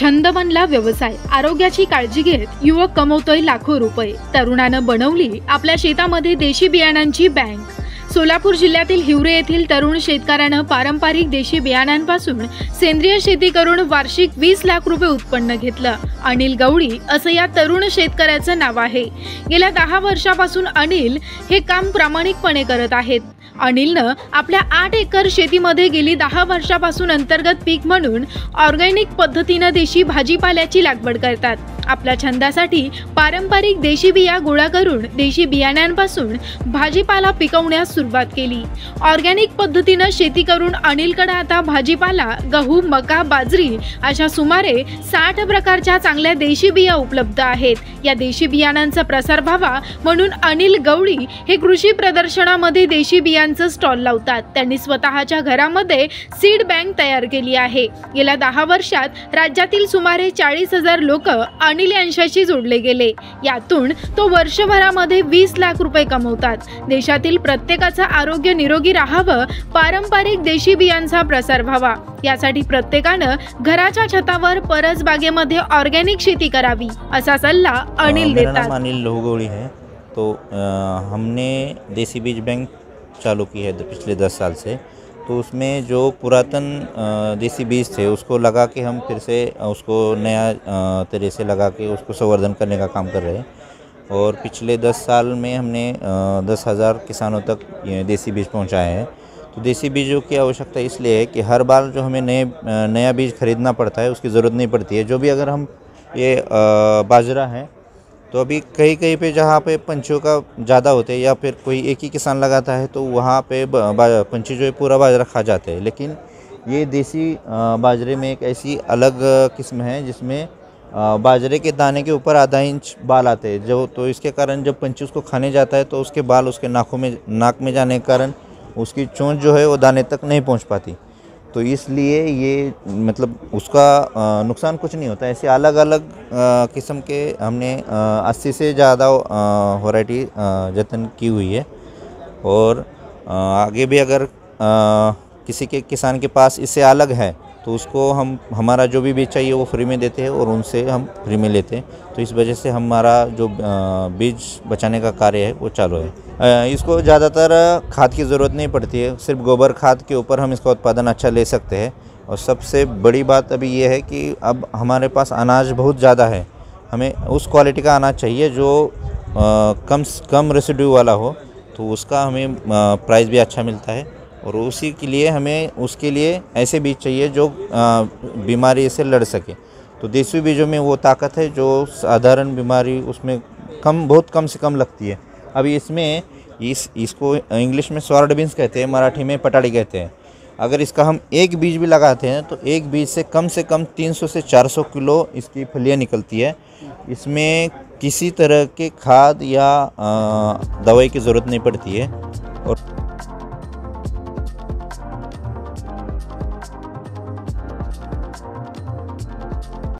छंद बनला व्यवसाय, आरोग्याची काळजी घेत युवक कमवतोय लाखो रुपये। तरुणानं बनवली आपल्या शेतामध्ये देशी बियाणांची बँक। सोलापूर जिल्ह्यातील हिवरे येथील तरुण शेतकऱ्यानं पारंपरिक देशी बियाणांपासून सेंद्रिय शेती करून वार्षिक 20 लाख रुपये उत्पन्न घेतलं। अनिल गवळी असं या तरुण शेतकऱ्याचं नाव आहे। गेल्या 10 वर्षापासून अनिल हे काम प्रामाणिकपणे करत आहेत। अनिलनं आपल्या 8 एकर शेतीमध्ये गेली 10 वर्षापासून अंतर्गत पीक म्हणून ऑर्गॅनिक पद्धतीनं देशी भाजीपाल्याची लागवड करतात। आपल्या छंदासाठी पारंपरिक देशी बिया गोळा करून देशी बियाण्यांपासून भाजीपाला पिकवण्यास सुरुवात केली। ऑर्गॅनिक पद्धतीनं शेती करून अनिलकडे आता भाजीपाला, गहू, मका, बाजरी अशा सुमारे 60 प्रकारच्या चांगल्या देशी बिया उपलब्ध आहेत। या देशी बियाणांचा प्रसार व्हावा म्हणून अनिल गवळी हे कृषी प्रदर्शनामध्ये देशी बियांचं स्टॉल लावतात। त्यांनी स्वतःच्या घरामध्ये सीड बँक तयार केली आहे। गेल्या 10 वर्षात राज्यातील सुमारे 40,000 लोक अनिल यांच्याशी जोडले गेले। यातून तो वर्षभरामध्ये 20 लाख रुपये कमवतात। देशातील प्रत्येकाचं आरोग्य निरोगी राहावं, पारंपरिक देशी बियांचा प्रसार व्हावा यासाठी प्रत्येकानं घराच्या छतावर परसबागेमध्ये ऑर्गॅनिक शेती करावी असा सल्ला अनिल देतात। मेरा नाम अनिल लोहगौड़ी है। तो हमने देसी बीज बैंक चालू की है पिछले 10 साल से। तो उसमें जो पुरातन देसी बीज थे उसको लगा के हम फिर से उसको नया तरह से लगा के उसको संवर्धन करने का काम कर रहे हैं। और पिछले 10 साल में हमने 10,000 किसानों तक ये देसी बीज पहुंचाए हैं। तो देसी बीजों की आवश्यकता इसलिए है कि हर बार जो हमें नया बीज खरीदना पड़ता है उसकी ज़रूरत नहीं पड़ती है। जो भी अगर हम ये बाजरा है तो अभी कहीं पे जहाँ पे पंछियों का ज़्यादा होते हैं या फिर कोई एक ही किसान लगाता है तो वहाँ पे पंछी जो है पूरा बाजरा खा जाते हैं। लेकिन ये देसी बाजरे में एक ऐसी अलग किस्म है जिसमें बाजरे के दाने के ऊपर आधा इंच बाल आते हैं जो, तो इसके कारण जब पंछी उसको खाने जाता है तो उसके बाल उसके नाक में जाने के कारण उसकी चोंच जो है वो दाने तक नहीं पहुँच पाती। तो इसलिए ये मतलब उसका नुकसान कुछ नहीं होता। ऐसे अलग अलग किस्म के हमने 80 से ज़्यादा वैरायटी जतन की हुई है। और आगे भी अगर किसी के किसान के पास इससे अलग है तो उसको हम हमारा जो भी बीज चाहिए वो फ्री में देते हैं और उनसे हम फ्री में लेते हैं। तो इस वजह से हमारा जो बीज बचाने का कार्य है वो चालू है। इसको ज़्यादातर खाद की ज़रूरत नहीं पड़ती है, सिर्फ गोबर खाद के ऊपर हम इसका उत्पादन अच्छा ले सकते हैं। और सबसे बड़ी बात अभी ये है कि अब हमारे पास अनाज बहुत ज़्यादा है। हमें उस क्वालिटी का अनाज चाहिए जो कम रेसिड्यू वाला हो, तो उसका हमें प्राइस भी अच्छा मिलता है। और उसी के लिए हमें उसके लिए ऐसे बीज चाहिए जो बीमारी से लड़ सके। तो देसी बीजों में वो ताकत है जो साधारण बीमारी उसमें बहुत कम से कम लगती है। अभी इसमें इसको इंग्लिश में स्वॉर्ड बीन्स कहते हैं, मराठी में पटाड़ी कहते हैं। अगर इसका हम एक बीज भी लगाते हैं तो एक बीज से कम 300 से 400 किलो इसकी फलियाँ निकलती है। इसमें किसी तरह के खाद या दवाई की ज़रूरत नहीं पड़ती है। और